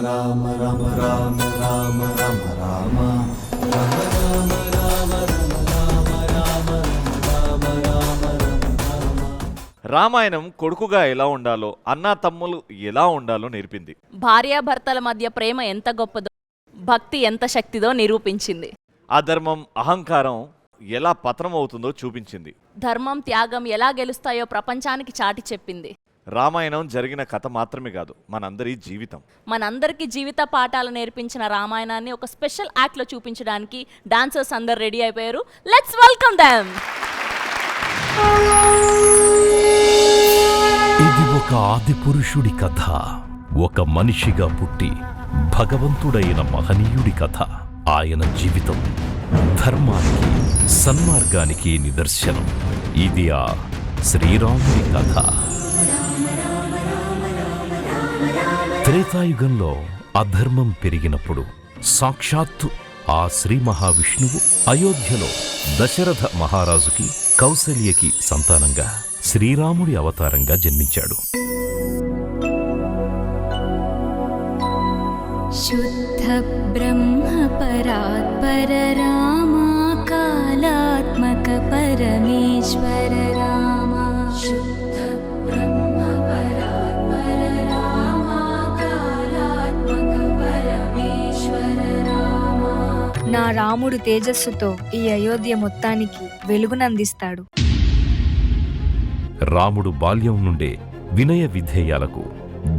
రామ రామ రామ రామ రామ రామ రామాయణం కొడుకుగా ఎలా ఉండాలో, అన్నా తమ్ములు ఎలా ఉండాలో నేర్పింది. భార్యాభర్తల మధ్య ప్రేమ ఎంత గొప్పదో, భక్తి ఎంత శక్తిదో నిరూపించింది. అధర్మం, అహంకారం ఎలా పతనం అవుతుందో చూపించింది. ధర్మం, త్యాగం ఎలా గెలుస్తాయో ప్రపంచానికి చాటి చెప్పింది. రామాయణం జరిగిన కథ మాత్రమే కాదు, మనందరి జీవితం. మనందరికీ జీవిత పాఠాలు నేర్పించిన రామాయణాన్ని ఒక స్పెషల్ యాక్ట్లో చూపించడానికి డాన్సర్స్ అందరు రెడీ అయిపోయారు. Let's welcome them. ఇది ఒక ఆది పురుషుడి కథ, ఒక మనిషిగా పుట్టి భగవంతుడైన మహనీయుడి కథ. ఆయన జీవితం ధర్మానికి, సన్మార్గానికి నిదర్శనం. ఇది ఆ శ్రీరాముడి కథ. త్రేతాయుగంలో అధర్మం పెరిగినప్పుడు సాక్షాత్తు ఆ శ్రీ మహావిష్ణువు అయోధ్యలో దశరథ మహారాజుకి, కౌసల్యకి సంతానంగా శ్రీరాముడి అవతారంగా జన్మించాడు. శుద్ధ బ్రహ్మ పరాత్పర రామ, కాలాత్మక పరమేశ్వర రామ. శుద్ధ బ్రహ్మ పరాత్పర రామ, కాలాత్మక పరమేశ్వర రామ. నా రాముడు తేజస్సుతో ఈ అయోధ్య మొత్తానికి వెలుగునందిస్తాడు. రాముడు బాల్యం నుండే వినయ విధేయాలకు,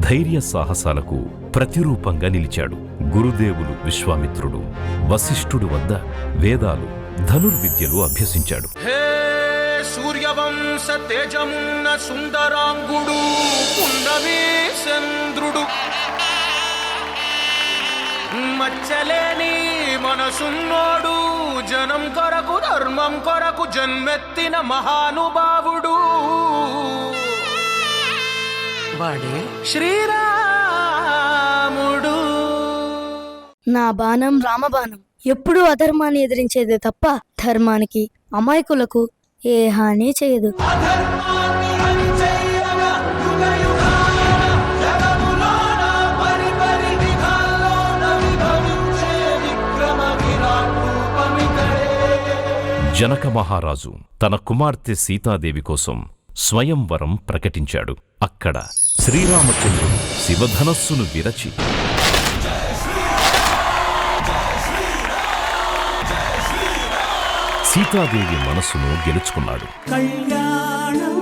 ధైర్య సాహసాలకు ప్రతిరూపంగా నిలిచాడు. గురుదేవులు విశ్వామిత్రుడు, వశిష్ఠుడు వద్ద వేదాలు, ధనుర్విద్యలు అభ్యసించాడు. హే సూర్యవంశ తేజమున్న సుందరాంగుడు, పుండవీ చంద్రుడు, మచ్చలేని మనసున్నోడు, జనం కొరకు ధర్మం కొరకు జన్మెత్తిన మహానుభావుడు వాడే శ్రీరాముడు. నా బాణం రామబాణం ఎప్పుడూ అధర్మాన్ని ఎదిరించేదే తప్ప ధర్మానికి, అమాయకులకు ఏ హాని చేయదు. జనక మహారాజు తన కుమార్తె సీతాదేవి కోసం స్వయంవరం ప్రకటించాడు. అక్కడ శ్రీరామచంద్రుడు శివధనస్సును విరచి సీతాదేవి మనస్సును గెలుచుకున్నాడు. కళ్యాణం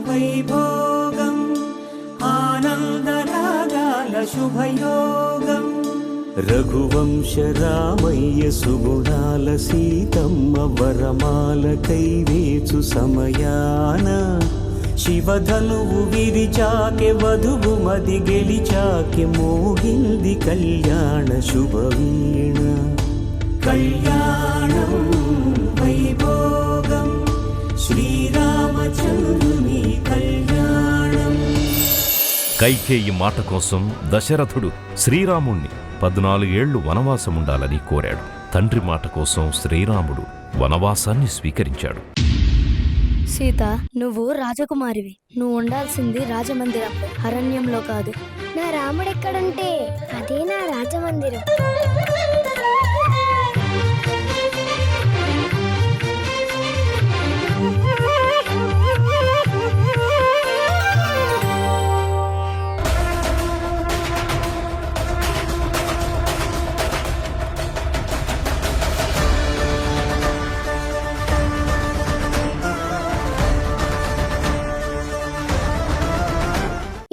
వైభోగం ఆనందరాగాల శుభయోగం, రఘువంశ రామయ్య సుగుణాల సీతమ్మ వరమాల కైవేచు సమయాన, శివధనువు విరిచాకె వధువు మది గెలిచాకె మోగింది కళ్యాణ శుభవీణ. కళ్యాణం వైభోగం శ్రీరామచంద్రుని కళ్యాణం. కైకేయి మాట కోసం దశరథుడు శ్రీరాముణ్ణి 14 ఏళ్లు వనవాసముండాలని కోరాడు. తండ్రి మాట కోసం శ్రీరాముడు వనవాసాన్ని స్వీకరించాడు. సీత, నువ్వు రాజకుమారివి. నువ్వు ఉండాల్సింది రాజమందిరంలో, అరణ్యంలో కాదు. నా రాముడెక్కడుంటే అదే నా రాజమందిరం.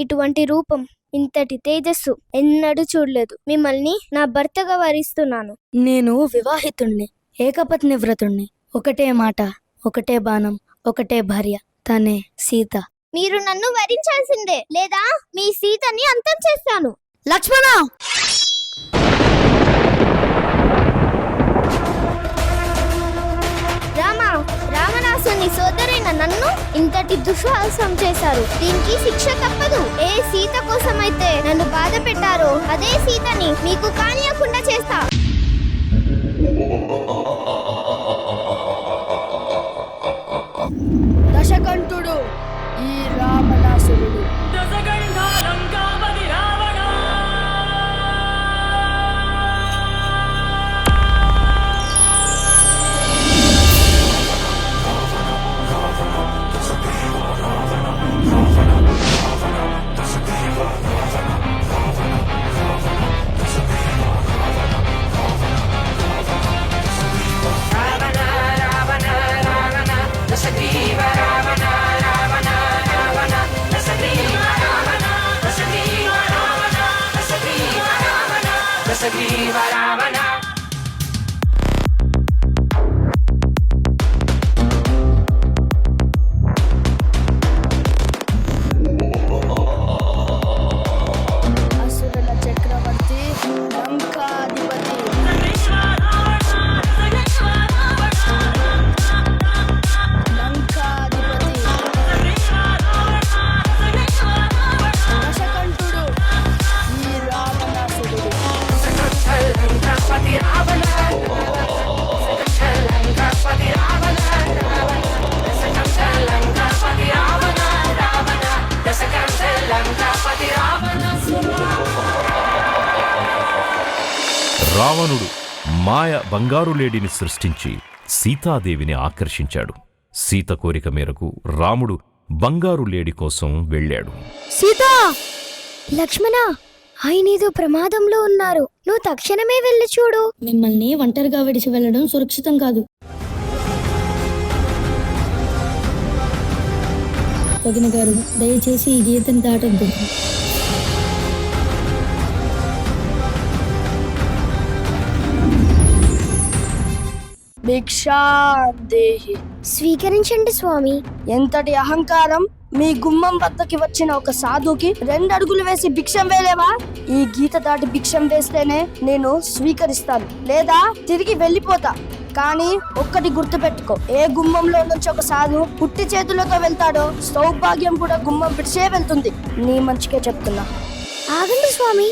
ఇటువంటి రూపం, ఇంతటి తేజస్సు ఎన్నడూ చూడలేదు. మిమ్మల్ని నా భర్తగా వరిస్తున్నాను. నేను వివాహితుణ్ణి, ఏకపత్ని వ్రతుణ్ణి. ఒకటే మాట, ఒకటే బాణం, ఒకటే భార్య, తనే సీత. మీరు నన్ను వరించాల్సిందే, లేదా మీ సీతని అంతం చేస్తాను. లక్ష్మణ! రావణాసుని సోదరైన నన్ను ఇంతటి దుస్సాహసం చేశారు. దీనికి శిక్ష తప్పదు. ఏ సీత కోసమైతే నన్ను బాధ పెట్టారో అదే సీతని మీకు కానియకుండా చేస్తా. దశకంఠుడు ఈ రావణాసురుడు. అసురుల చక్రవర్తి లంకాధిపతి లంకాధిపతి దశకంఠుడు ఈ రావణాసురుడు రావణుడు మాయ బంగారు లేడిని సృష్టించి సీతాదేవిని ఆకర్షించాడు. సీత కోరిక మేరకు రాముడు బంగారు లేడి కోసం వెళ్ళాడు. సీత, లక్ష్మణ, ఆయనేదో ప్రమాదంలో ఉన్నారు. నువ్వు తక్షణమే వెళ్ళి చూడు. మిమ్మల్ని ఒంటరిగా విడిచి వెళ్ళడం సురక్షితం కాదు. వదిన గారు, దయచేసి ఈ గీతను దాటద్దు. భిక్షాదేహి. స్వీకరించండి స్వామి. ఎంతటి అహంకారం! మీ గుమ్మం వద్దకి వచ్చిన ఒక సాధుకి 2 అడుగులు వేసి భిక్షం వేలేవా? ఈ గీత దాటి భిక్షం వేస్తేనే నేను స్వీకరిస్తాను, లేదా తిరిగి వెళ్ళిపోతా. కానీ ఒక్కటి గుర్తుపెట్టుకో, ఏ గుమ్మంలో నుంచి ఒక సాధు పుట్టి చేతులతో వెళ్తాడో సౌభాగ్యం కూడా గుమ్మం విడిచే వెళ్తుంది. నీ మంచికే చెప్తున్నా. ఆగండి స్వామి.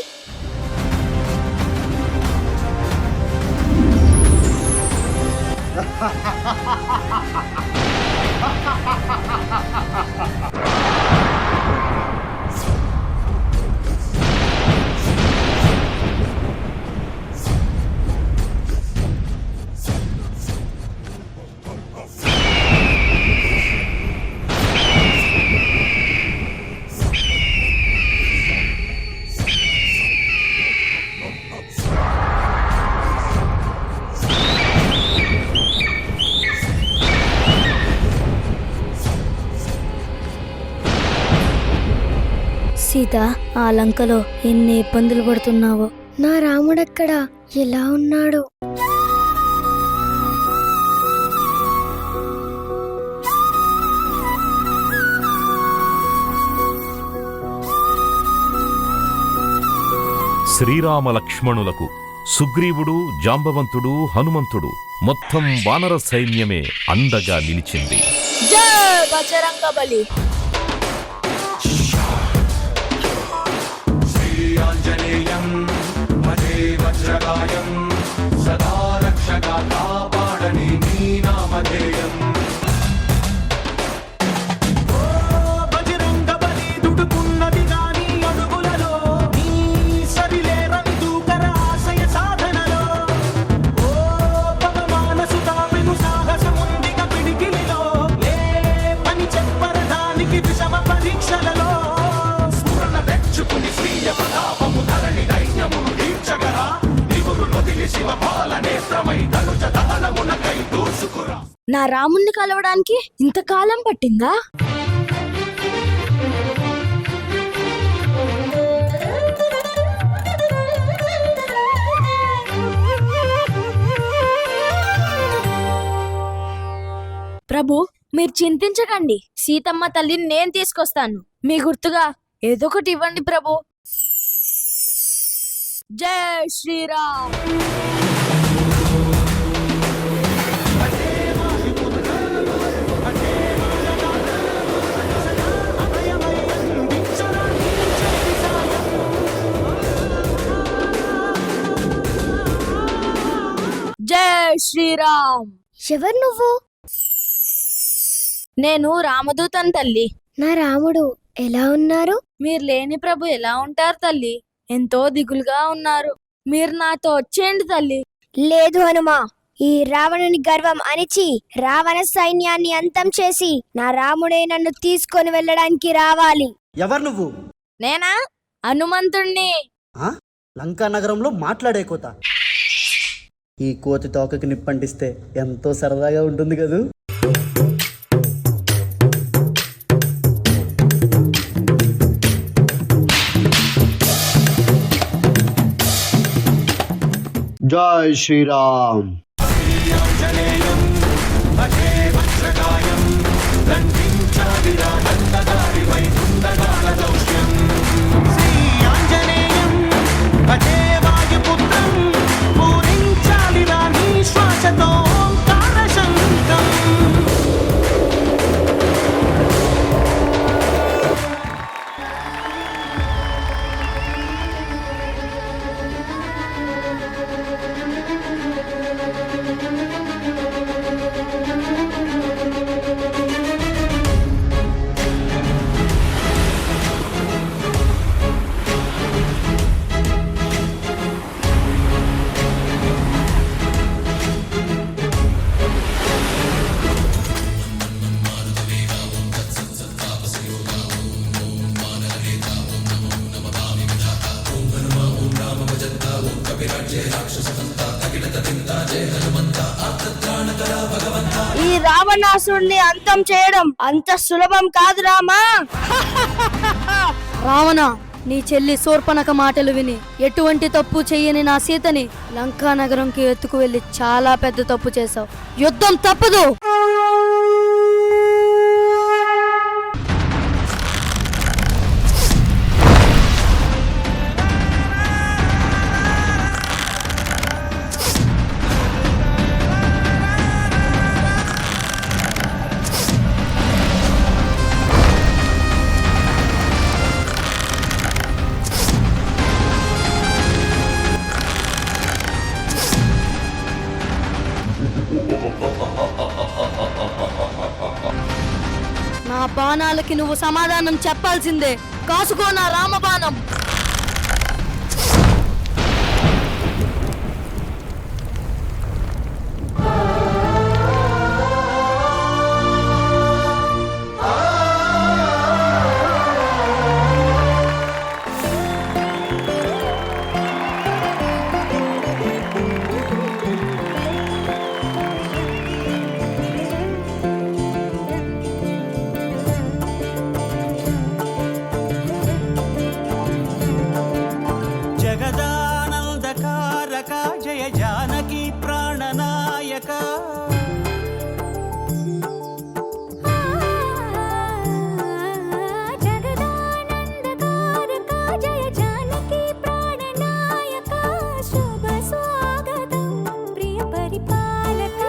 సీత, ఆ లంకలో ఎన్ని ఇబ్బందులు పడుతున్నావో. నా రాముడక్కడ ఎలా ఉన్నాడు? శ్రీరామ లక్ష్మణులకు సుగ్రీవుడు, జాంబవంతుడు, హనుమంతుడు మొత్తం వానర సైన్యమే అండగా నిలిచింది. జై బజరంగబలి. శ్రీయాంజనేయం భజే వజ్రగాయం సదా రక్షగా కాపాడని నీ నామధేయం. బజరంగ బలి దుడుకున్నది గాని అడుగులలో, నీ సరిలేరని దూకర ఆశయ సాధనలో. ఓ పగమానసు తాపెను సాహసముందిగ పిడికిలిలో, ఏ పని చెప్పరదానికి విషమ పరీక్షలలో. స్ఫురణ తెచ్చుకుని స్వీయ ప్రతాపము ధరణి దైన్యమును తీర్చగరా. నివురు వదిలి శివ పాల నేత్రమై ధనుజ దహనమునకై దూసుకురా. నా రాముణ్ణి కలవడానికి ఇంతకాలం పట్టిందా? ప్రభు, మీరు చింతించకండి. సీతమ్మ తల్లిని నేను తీసుకొస్తాను. మీ గుర్తుగా ఏదో ఒకటి ఇవ్వండి ప్రభు. జై శ్రీరామ్. జై శ్రీరామ్. ఎవరు నువ్వు? నేను రామదూతన్ తల్లి. నా రాముడు ఎలా ఉన్నారు? మీరు లేని ప్రభు ఎలా ఉంటారు తల్లి? ఎంతో దిగులుగా ఉన్నారు. మీరు నాతో వచ్చేయండి తల్లి. లేదు హనుమా, ఈ రావణుని గర్వం అణిచి రావణ సైన్యాన్ని అంతం చేసి నా రాముడే నన్ను తీసుకొని వెళ్ళడానికి రావాలి. ఎవరు నువ్వు? నేనా? హనుమంతుణ్ణి. లంకా నగరంలో మాట్లాడే కోత. ఈ కోతి తోకకి నిప్పంటిస్తే ఎంతో సరదాగా ఉంటుంది కదూ. జై శ్రీరామ్. శ్రీ ఆంజనేయం భజే వాయుపుత్రం పూరించాలిరా నీ శ్వాసతో ఓంకార శంఖం. ఈ రావణాసుడిని అంతం చేయడం అంత సులభం కాదు రామా. రావణ, నీ చెల్లి శూర్పణఖ మాటలు విని ఎటువంటి తప్పు చెయ్యని నా సీతని లంకా నగరంకి ఎత్తుకు వెళ్లి చాలా పెద్ద తప్పు చేశావు. యుద్ధం తప్పదు. నా బాణాలకి నువ్వు సమాధానం చెప్పాల్సిందే. కాసుకో నా రామబాణం. జగదానందకారక జయ జానకి ప్రాణనాయక. జగదానందకారక జయ జానకి ప్రాణనాయక. శుభ స్వాగతం ప్రియ పరిపాలక.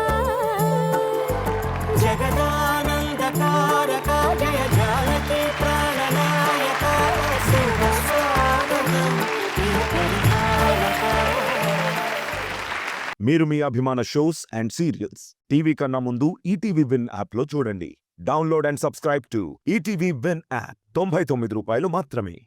మీరు మీ అభిమాన షోస్ అండ్ సీరియల్స్ టీవీ కన్నా ముందు ఈటీవీ విన్ యాప్లో చూడండి. Download and subscribe to ETV win app. 99 రూపాయలు మాత్రమే.